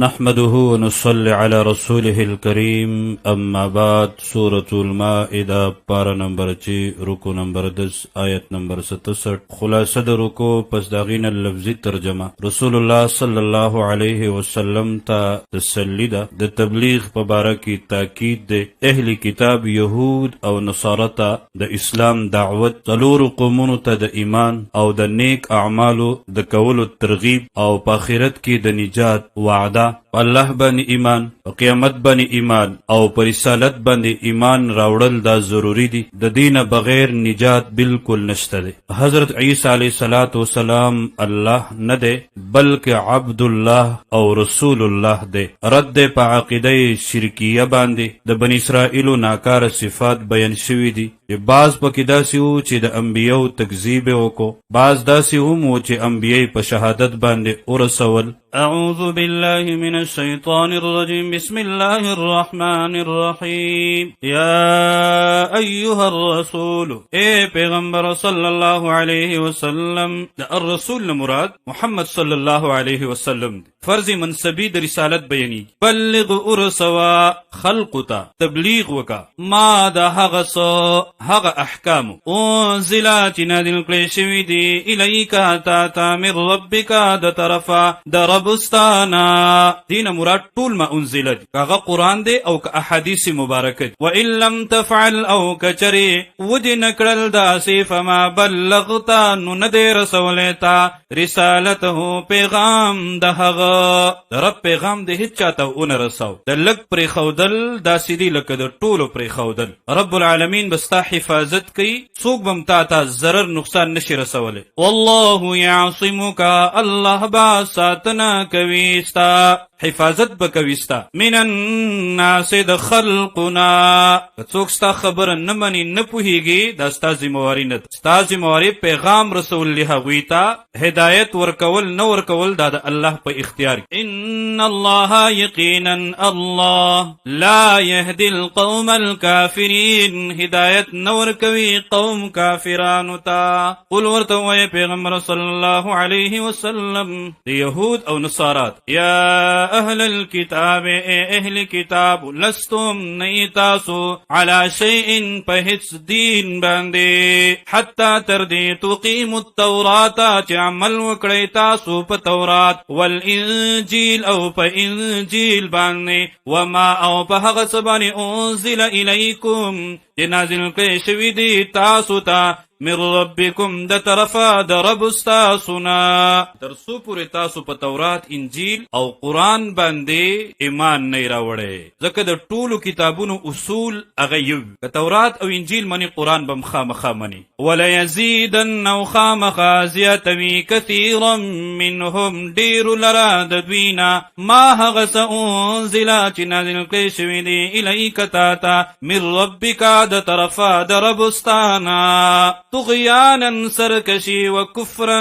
نحمده ونصلي على رسوله الكريم اما بعد سورة المائدة پارا نمبر 6 رکو نمبر 10 آیت نمبر 67 خلاصه د رکو پس داغین لفظی ترجمه رسول الله صلی الله علیه وسلم تا تسلی ده د تبلیغ په باره کې تاکید ده اهل کتاب یهود او نصارا ته د اسلام دعوت څلور قومونو ته د ایمان او د نیک اعمالو د کولو ترغیب او په آخرت کې د نجات وعده الله باندې ایمان او قیامت باندې ایمان او پر رسالت باندې ایمان راوړل دا ضروری دي د دین بغیر نجات بالکل نشته دي حضرت عیسی علیه السلام الله نه ده بلکې عبد الله او رسول الله ده رد په عقیده شرکیه باندې د بنی اسرائیل ناکار صفات بیان شوی دي بعض پکې داسې وو چې د انبیو تکذیب وکړو بعض داسې هم وو چې انبیای په شهادت باندې ورسول اعوذ بالله من الشیطان الرجیم بسم الله الرحمن الرحیم یا ایها الرسول اے پیغمبر صلی الله علیه وسلم د الرسول مراد محمد صلی الله علیه وسلم فرض منصبی د رسالت بیانی بلغ ارسوا خلقتا تبلیغ وکا ما دا هغه احکام انزلات نازل کړي شوی دی الیکا تا من ربک د طرفا د ربستانا دین مراد ټول ما انزلت هغه قران دی او که احادیث مبارکه و ان لم تفعل او کچری ودین کړل داسې فما بلغت نو ندی رسولتا رسالته پیغام د هغه رب پیغام د هیڅ چاته اون رساو د لک پر خودل داسې دی لکه د ټولو پر خودل رب العالمین بستا حفاظت کوي څوک بم تا ضرر نقصان نشي رسوله والله يعصمك الله با ساتنا کوي ستا حفاظت بکويستا من الناس د خلقنا څوک ستا خبر نه مني نه پوهیږي دا ستا ذمہواری نه ستا ذمہواری پیغام رسول له غویتا هدایت ورکول نه ورکول دا د الله په اختیار ان الله یقینا الله لا يهدي القوم الكافرين هدایت نه ورکوي قوم کافرانو ته قل ورته وای پیغمبر صلی الله علیه وسلم يهود او نصارات یا اهل الكتاب اهل کتاب لستم نیتاسو على شيء پهچ دین باندې حتی تر دې تقیم التورات چې عمل وکړی تاسو په تورات والانجیل او په انجیل باندې وما او په هغه څه باندې انزل الیکم چې نازل کړی شوی دی تاسو ته من ربکم د طرفا د رب استاسنا ترسو پوری تاسو په تورات انجیل او قرآن باندې ایمان نه راوړی ځکه د ټولو کتابونو اصول هغه یو د تورات او انجیل منی قرآن بم خامخا منی ولا یزیدن او خامخا زیاتوي کثیرا منهم ډیر لرا د دوینا ما هغه څه انزل چې نازل کړی شوی دی الیک تا من ربک د طرفا د رب استانا طغیانا سرکشی و کفرا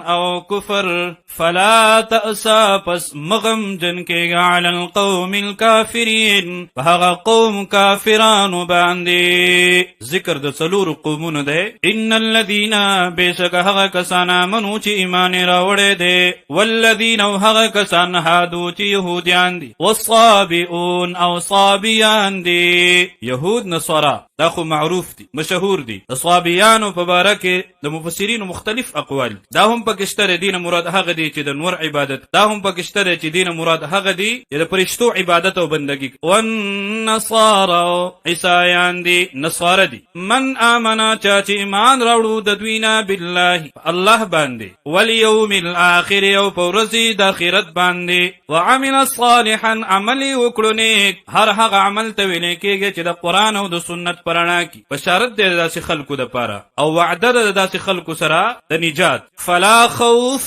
او کفر فلا تأسا پس مغم جن کے علی القوم الكافرین فهغا قوم کافرانو باندی ذکر د څلور قومونو ده ان الذین بیشک هغه کسان منو چې ایمان راوړی دی والذین او هغه کسان هادو چې یهودیان دي والصابئون او صابیان دي یهود نصارا دا خو معروف دي مشهور دي صابیانو په باره کې د مفسرینو مختلف اقوال دا هم پکشته دین مراد هغه دی چې د نور عبادت دا هم پکشته چې دین مراد هغه دی چې د پرشتو عبادت او بندگی والنصارى عیسایان دي نصارا دي من آمنا چا چې ایمان راوړو د دوینا بالله الله باندې والیوم الاخر او پورزی د اخرت باندې وعمل صالحا عمل وکړو نیک هر هغه عمل ته ویل کېږي چې د قران او د سنت پرانا کی بشارت دې داسې خلکو د پاره او وعده د داسې خلکو سره د نجات فلا خوف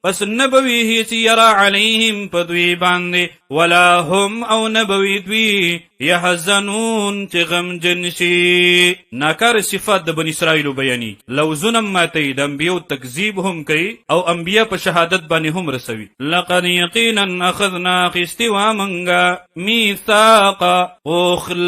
پس نبوی هیڅ یرا علیهم پدوی باندې ولا هم او نبوی دوی یحزنون چې غم جنشي ناکار صفات د بنی اسرائیل بیانی لوزنم ماتی د انبیو تکذیب هم کوي او انبیا په شهادت باندې هم رسوي لقد یقینا اخذنا استوا منغا میثاق او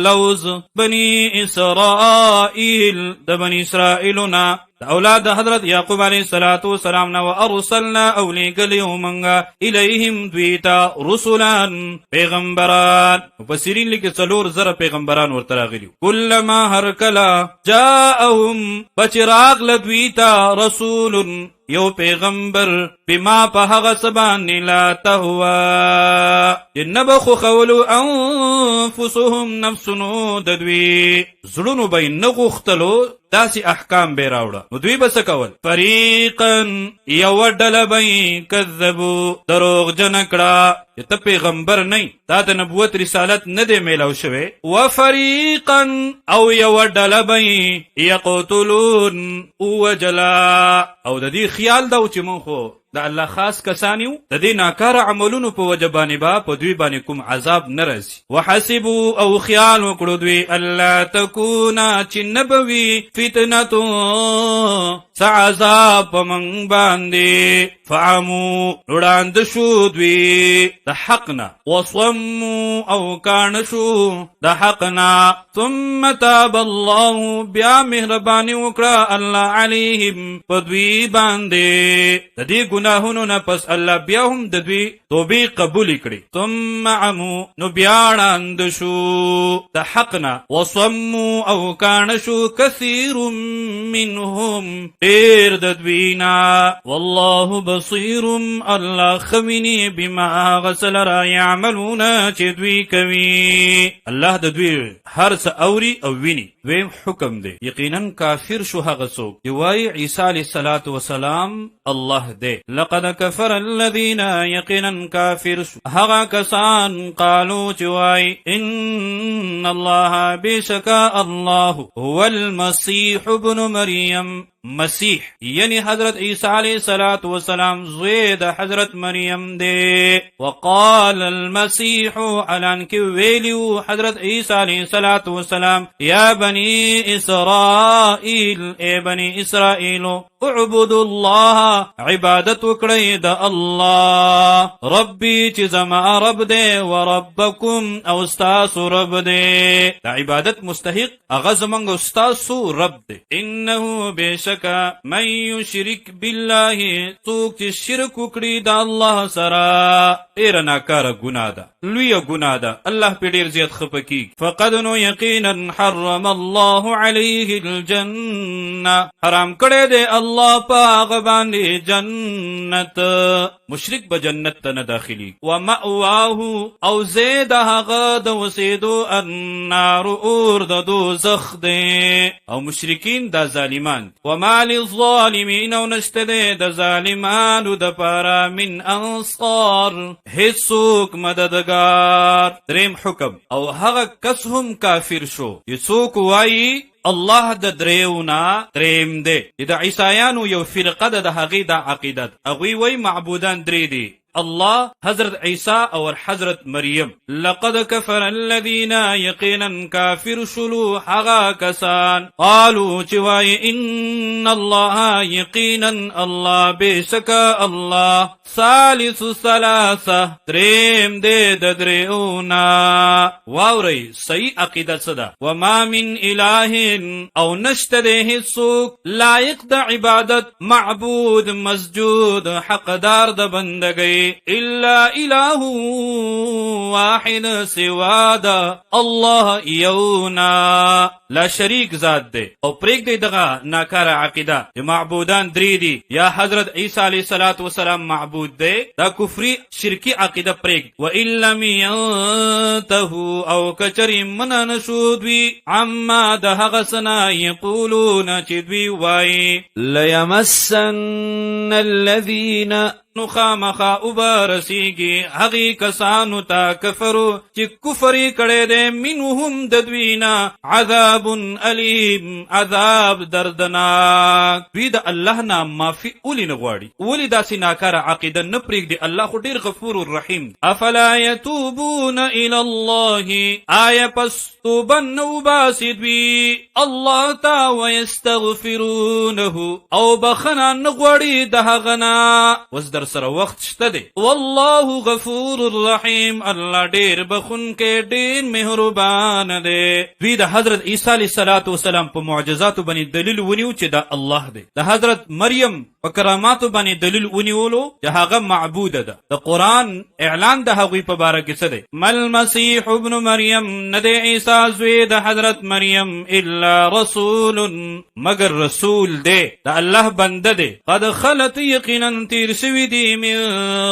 لوز بنی اسرائیل د بنی اسرائیلنا اولاد حضرت یعقوب علیه السلام نه وارسلنا اولیګلیو منګه الیهم دویتا رسولان پیغمبران. مفسرین لیکي 4,000 پیغمبران ورته راغلي. کلما هر کلا جاءهم بچراغ لدویتا رسول یو پیغمبر بما په هغه سبان لا تهوا جنبخو خولو انفسهم نفسنو ددوی زړونو به نه غوښتلو داسې احکام به راوړه نو دوی به څه کول فریقا یو ډله به کذبو دروغجن کړه ته پیغمبر نه تا د نبوت رسالت نه دی میلاو شوی وفریقا او یو ډله به یقتلون وجلا او د دې خیال دا چې مونږ خو د الله خاص کسانیو د دې ناکاره عملونو په وجه باندې با په دوی باندې کوم عذاب نه راځي. وحسبوا او خیال وکړو دوی الله تکونا چې نبوي فتنه څه عذاب په موږ باندې فعمو وړاند شو دوی د حقنا وصموا او کان شو د حقنا ثم تاب الله بیا مهرباني وکړه الله علیهم په دوی باندې د دې گناهونو نه پس الله بیا هم د دوی توبې قبول کړي. ثم عمو نو بیا وړاند شو د حقنا وصموا او کان شو کثیر منهم ډېر د دوینا والله بصیر الله خویني بما غسل را يعملون چې دوی کوي. الله د دوی هر څه اوري او ویني. دویم حکم دی یقینا کافر شو هغه څوک چې وایي عیسی علیه السلام الله دی. لقد كفر الذين یقینا کافر شو هغه کسان قالو چې وایي ان الله بشکا الله هو المسيح ابن مریم مسیح یعنی حضرت عیسی علیہ السلام زوی د حضرت مریم دے. وقال المسیح علان کی ویلیو حضرت عیسی علیہ السلام یا بنی اسرائیل اے بنی اسرائیلو اعبدوا الله عبادت وکړئ د الله ربي چې زما رب دے وربکم او استاسو رب دے د عبادت مستحق هغه زمونږ استاسو رب دے. انه بشکا من یشرک بالله څوک چې شرک وکړي د الله سره ډېره ناکاره ګناه ده لویه ګناه ده الله په ډېر زیات خفه کیږي. فقد نو یقینا حرم الله علیه الجنه حرام کړی دی الله په هغه باندې جنت مشرک به جنت ته نه داخلي. ومأواه او زید هغه د وسیدو النار اور د دوزخ دی او مشرکین دا ظالمان. وما للظالمین او نشته دی د ظالمانو د پاره من انصار هیڅوک مددگار. دریم حکم او هغه کس هم کافر شو یڅوک وایي الله د دریونا دریم دی. د عیسایانو یو فرقه د هغې دا عقیدت هغوی وایي معبودان درې دي الله حضرت عیسی او حضرت مریم. لقد كفر الذين یقینا کافر شلو هغه کسان قالو چې وایي ان الله یقینا الله بشکا الله ثالث ثلاثه دریم دی د دریونا. واورئ صحیح عقیدت څه ده. وما من اله او نشته دی هیڅوک لایق د عبادت معبود مسجود حقدار د بندګۍ الا اله واحد سوا دا الله یونا لا شریک ذات دے. او پریک دے دغه ناکاره عقیده چې معبودان درې دي یا حضرت عیسی علیه السلام معبود دے دا کفری شرکی عقیده پریک. و ان لم ينتهوا او کچری من نشو دوی عما د هغه سنا یقولون چې دوی وایي لیمسن الذین نو خامخا اوبرسیږي هغې کسانو ته کفرو چې کفر یې کړی دی منهم د دوینا عذاب علیم عذاب دردناک. دوی د الله نه معافي ولې نه غواړي ولې داسې ناکاره عقیده نه پرېږدي الله خو ډېر غفور الرحیم. افلا یتوبون الی الله آیا پس توبه نه وباسي دوی الله ته ویستغفرونه او بخنه نه غواړي د هغه نه سره وخت شته دی. والله غفور الرحیم الله ډیر بخون کې ډیر مهربان دی. دوی د حضرت عیسی عیسی علیه السلام په معجزاتو باندې دلیل ونیو چې دا الله دی. د حضرت مریم په کراماتو باندې دلیل ونیولو چې هغه معبوده ده. د قرآن اعلان د هغوی په باره کې څه دی؟ مل مسیح ابن مریم، نه دی عیسی زوی د حضرت مریم الا رسول، مگر رسول دی، د الله بنده دی. قد خلت، یقینا تیر شوي دي، من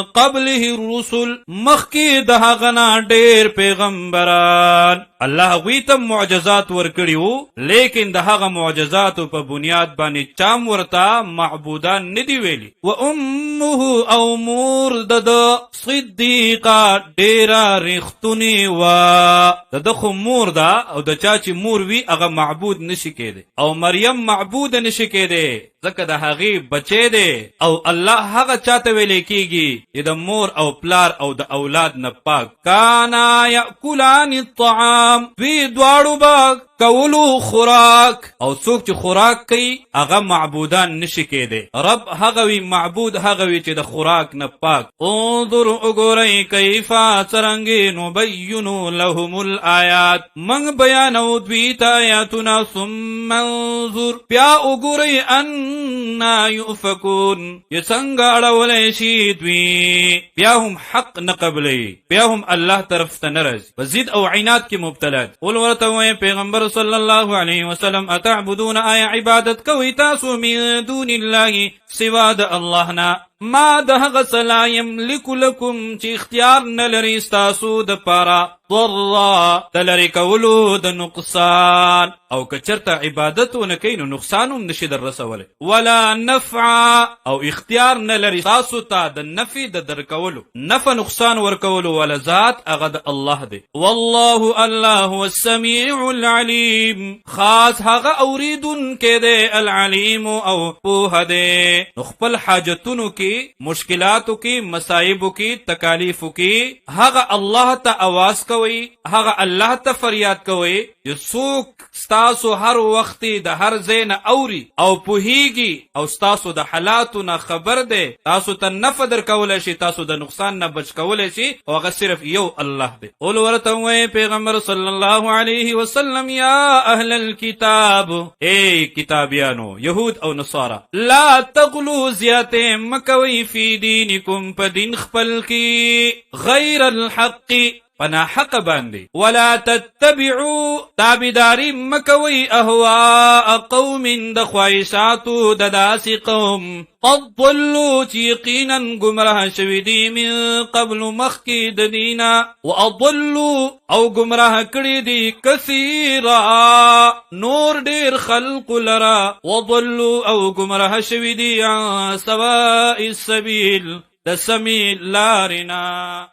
قبله الرسل، مخکې د هغه نه ډېر پیغمبران. الله هغوی ته معجزات ورکړي وو، لیکن د هغه معجزاتو په بنیاد باندې چام ورته معبودان ندی ویلي. و امه، او مور د صدیقه ډیره رښتونې وه. د ده خو مور ده، او د چا چې مور وي هغه معبود نشي کېدی، او مریم معبود نشي کېدی ځکه د هغې بچی دی. او الله هغه چاته ویلې کېږي چې د مور او پلار او د اولاد نه پاک. کانا یاکلان الطعام، دوی دواړو به کولو خوراک، او څوک چې خوراک کوي هغه معبودان نشي کېدی. رب هغه وي، معبود هغه وي چې د خوراک نه پاک. انظر، وګورئ، کیفا څرنګې نبینو لهم الآیات، موږ بیانو دوی ته آیاتونه. ثم انظر، بیا وګورئ، انا یؤفکون، چې څنګه اړولی شي دوی، بیا هم حق نه قبلوي، بیا هم الله طرف ته نه راځي، په ضد او عناد کې مبتلا دي. قل ورته وایه پیغمبر صلی الله علیه وسلم، اتعبدون، آیا عبادت کوي تاسو من دون الله، سوا د الله نه، ما د هغه څه لا یملک لکم چې اختیار نه لري ستاسو د پاره، ضرا، د لرې کولو د نقصان، او که چرته عبادت ونه کوي نو نقصان هم نشي در رسولی، ولا نفع، او اختیار نه لري تاسو ته د نفع د درکولو، نفع نقصان ورکولو، ولا ذات هغه د الله دی. والله، الله هو السمیع العلیم، خاص هغه اوریدونکی دی، العلیم، او پوهه دی. نو خپل حاجتونو کې، مشکلاتو کې، مصائبو کې، تکالیفو کې هغه الله ته आवाज کوي، هغه الله ته فریاد کوي. چې څوک ستاسو هر وخت د هر ځای نه اوري او پوهیږي او ستاسو د حالاتو نه خبر دی، تاسو ته نفع درکولی شي، تاسو د نقصان نه بچ کولی شي، او هغه صرف یو الله دی. قل ورته وایه پیغمبر صلی الله علیه وسلم، یا اهل الكتاب، ای کتابیانو، یهود او نصارا، لا تغلو، زیاته مکوی، فی دینکم، په دین خپل کې، غیر الحق، پنا حق باندې، ولا تتبعوا، تابعداري مکوي، اهواء قوم، د خواهشاتو د داسې قوم، قد ضلوا، چې یقینا گمراه شوي دي، من قبل مخکې د دینا، واضلوا، او گمراه کړي دي، کثیرا، نور ډیر خلق لرا، وضلوا، او گمراه شوي دي، عن سواء السبیل، د سمیع لارنا.